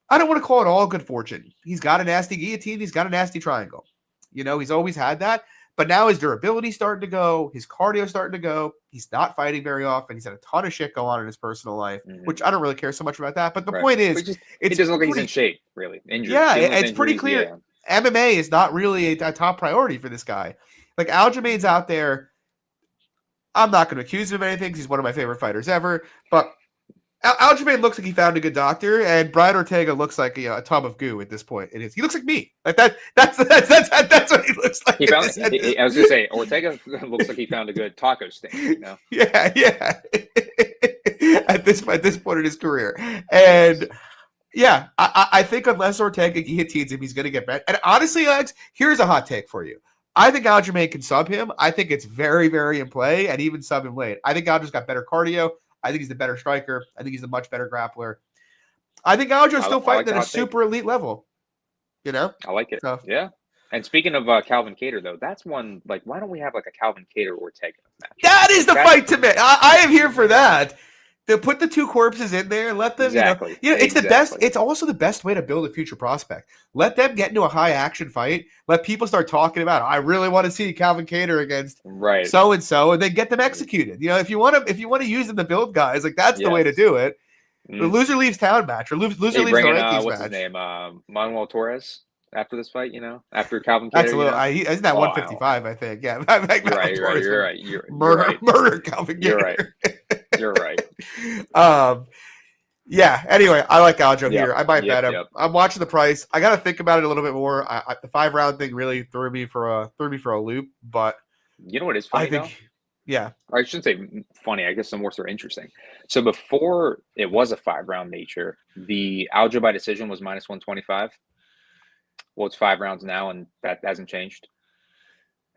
I don't want to call it all good fortune. He's got a nasty guillotine. He's got a nasty triangle. He's always had that. But now his durability's starting to go. His cardio's starting to go. He's not fighting very often. He's had a ton of shit go on in his personal life, which I don't really care so much about that. But the point is, it doesn't look like he's in shape, really. Injured. Yeah, it's pretty clear. Yeah. MMA is not really a top priority for this guy. Like, Aljamain's out there. I'm not going to accuse him of anything because he's one of my favorite fighters ever. But Aljamain looks like he found a good doctor, and Brian Ortega looks like a tub of goo at this point. He looks like me. Like that. That's what he looks like. I was going to say, Ortega looks like he found a good taco stand. Yeah. at this point in his career, and yeah, I think unless Ortega guillotines him, he's going to get back. And honestly, Alex, here's a hot take for you. I think Aljamain can sub him. I think it's very, very in play, and even sub him late. I think Aljo's got better cardio. I think he's the better striker. I think he's the much better grappler. I think Aljo's still I fighting like at the a hot take. super elite level. You know? I like it. So Yeah. And speaking of Calvin Kattar, though, that's one, like, why don't we have like a Calvin Kattar Ortega match? that is Like, the that's fight to make. I am here for that. To put the two corpses in there, let them, exactly. It's the best. It's also the best way to build a future prospect. Let them get into a high action fight. Let people start talking about, I really want to see Calvin Kattar against Right. so and so, and then get them executed. If you want to use them to build guys, like that's the way to do it. The loser leaves town match or loser leaves the rankings what's match. his name? Manuel Torres after this fight, after Calvin Kattar. That's a little. Isn't that 155? I think. Yeah. You're right. Murder Calvin Kattar. You're right. Yeah. Anyway, I like Aljo Yep. here. I might bet him. Yep. I'm watching the price. I got to think about it a little bit more. The 5-round thing really threw me for a loop. But you know what is funny? I think, yeah. Or I shouldn't say funny. I guess some more sort of interesting. So before it was a 5-round nature, the Aljo by decision was -125. Well, it's 5 rounds now, and that hasn't changed.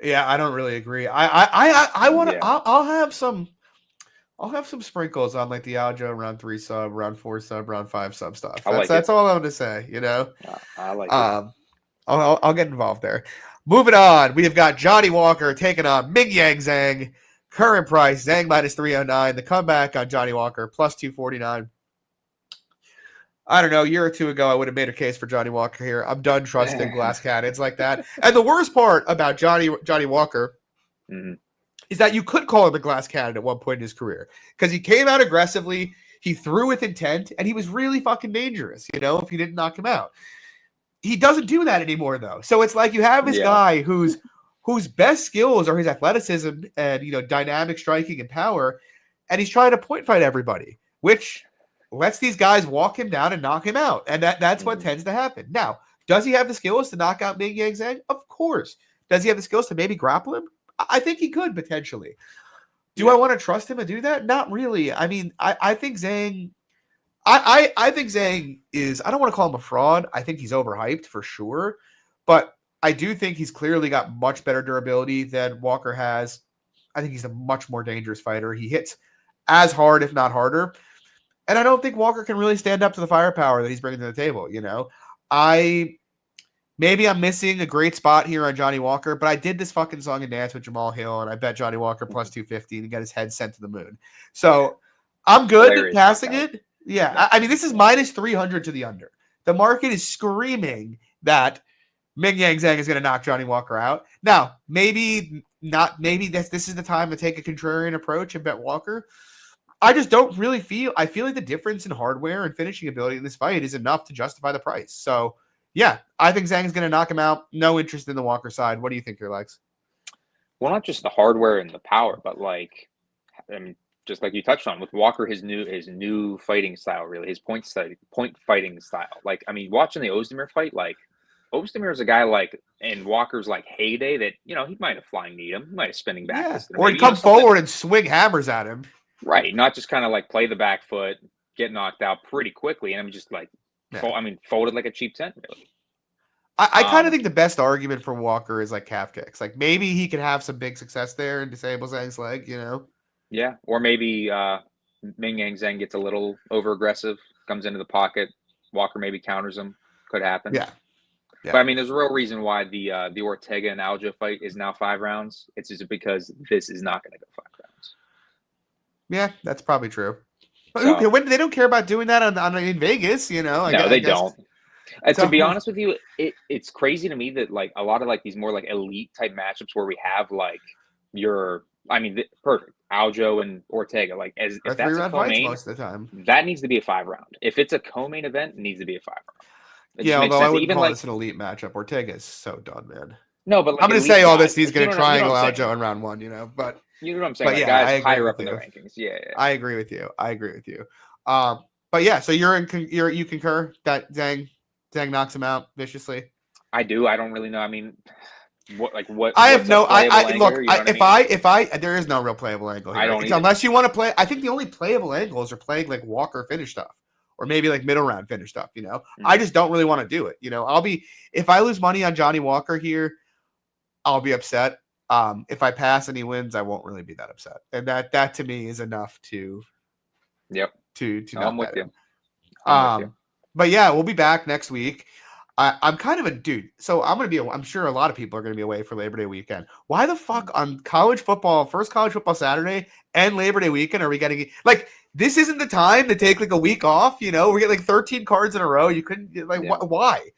Yeah, I don't really agree. I want to. Yeah. I'll have some. I'll have some sprinkles on like the Aljo round 3 sub, round 4 sub, round 5 sub stuff. That's all I'm going to say. I like it. I'll get involved there. Moving on, we have got Johnny Walker taking on Mingyang Zhang. Current price Zhang -309. The comeback on Johnny Walker +249. I don't know. A year or two ago, I would have made a case for Johnny Walker here. I'm done trusting glass cannons like that. And the worst part about Johnny Walker is that you could call him a glass cannon at one point in his career because he came out aggressively, he threw with intent, and he was really fucking dangerous, if you didn't knock him out. He doesn't do that anymore, though. So it's like you have this guy whose best skills are his athleticism and, dynamic striking and power, and he's trying to point fight everybody, which lets these guys walk him down and knock him out. And that's what tends to happen. Now, does he have the skills to knock out Mingyang Zhang? Of course. Does he have the skills to maybe grapple him? I think he could potentially. Do I want to trust him to do that? Not really. I mean, I think Zhang I think Zhang is, I don't want to call him a fraud. I think he's overhyped for sure. But I do think he's clearly got much better durability than Walker has. I think he's a much more dangerous fighter. He hits as hard, if not harder. And I don't think Walker can really stand up to the firepower that he's bringing to the table. Maybe I'm missing a great spot here on Johnny Walker, but I did this fucking song and dance with Jamal Hill, and I bet Johnny Walker +250 to get his head sent to the moon. So I'm good passing it. Yeah, I mean, this is -300 to the under. The market is screaming that Mingyang Zhang is going to knock Johnny Walker out. Now, maybe not. Maybe this is the time to take a contrarian approach and bet Walker. I just don't really feel. I feel like the difference in hardware and finishing ability in this fight is enough to justify the price. So, yeah, I think Zhang is going to knock him out. No interest in the Walker side. What do you think, your legs? Well, not just the hardware and the power, but just like you touched on with Walker, his new fighting style, really, his point fighting style. Watching the Ozdemir fight, Ozdemir is a guy in Walker's heyday that he might have flying knee him, he might have spinning back, or he'd come forward and swing hammers at him. Right, not just kind of play the back foot, get knocked out pretty quickly, and folded like a cheap tent, really. I kind of think the best argument for Walker is calf kicks. Maybe he could have some big success there and disable Zhang's leg, Yeah, or maybe Mingyang Zhang gets a little over aggressive, comes into the pocket, Walker maybe counters him. Could happen. Yeah. But there's a real reason why the Ortega and Aljo fight is now 5 rounds. It's just because this is not going to go 5 rounds. Yeah, that's probably true. But when they don't care about doing that in Vegas, No, they don't. To be honest with you, it's crazy to me that a lot of these more elite type matchups where we have perfect Aljo and Ortega. If that's a co-main, most of the time, that needs to be a 5 round. If it's a co-main event, it needs to be a 5 round. Although I wouldn't call this an elite matchup. Ortega is so done, man. No, but I'm going to say all this. He's going to triangle Aljo in round 1, But you know what I'm saying? But guys higher up in the rankings. Yeah. I agree with you. But yeah, so you concur that Zhang knocks him out viciously? I do. I don't really know. What? I have no. There is no real playable angle here. Unless you want to play. I think the only playable angles are playing Walker finish stuff, or maybe middle round finish stuff. I just don't really want to do it. If I lose money on Johnny Walker here, I'll be upset. If I pass and he wins, I won't really be that upset, and that to me is enough to. Yep. To I'm with you. But yeah, we'll be back next week. I'm kind of a dude, so I'm sure a lot of people are gonna be away for Labor Day weekend. Why the fuck on college football, first college football Saturday and Labor Day weekend are we getting like this? Isn't the time to take like a week off? We get like 13 cards in a row. You couldn't why?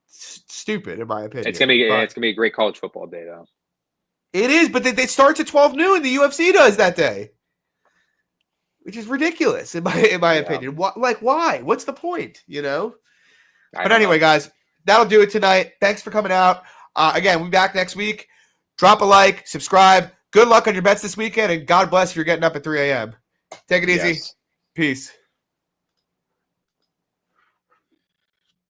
Stupid in my opinion. It's gonna be a great college football day though. It is, but it starts at 12 noon. The UFC does that day, which is ridiculous in my opinion. Why? What's the point? But anyway, guys, that'll do it tonight. Thanks for coming out. Again, we'll be back next week. Drop a like, subscribe. Good luck on your bets this weekend, and God bless if you're getting up at 3 a.m. Take it easy. Peace.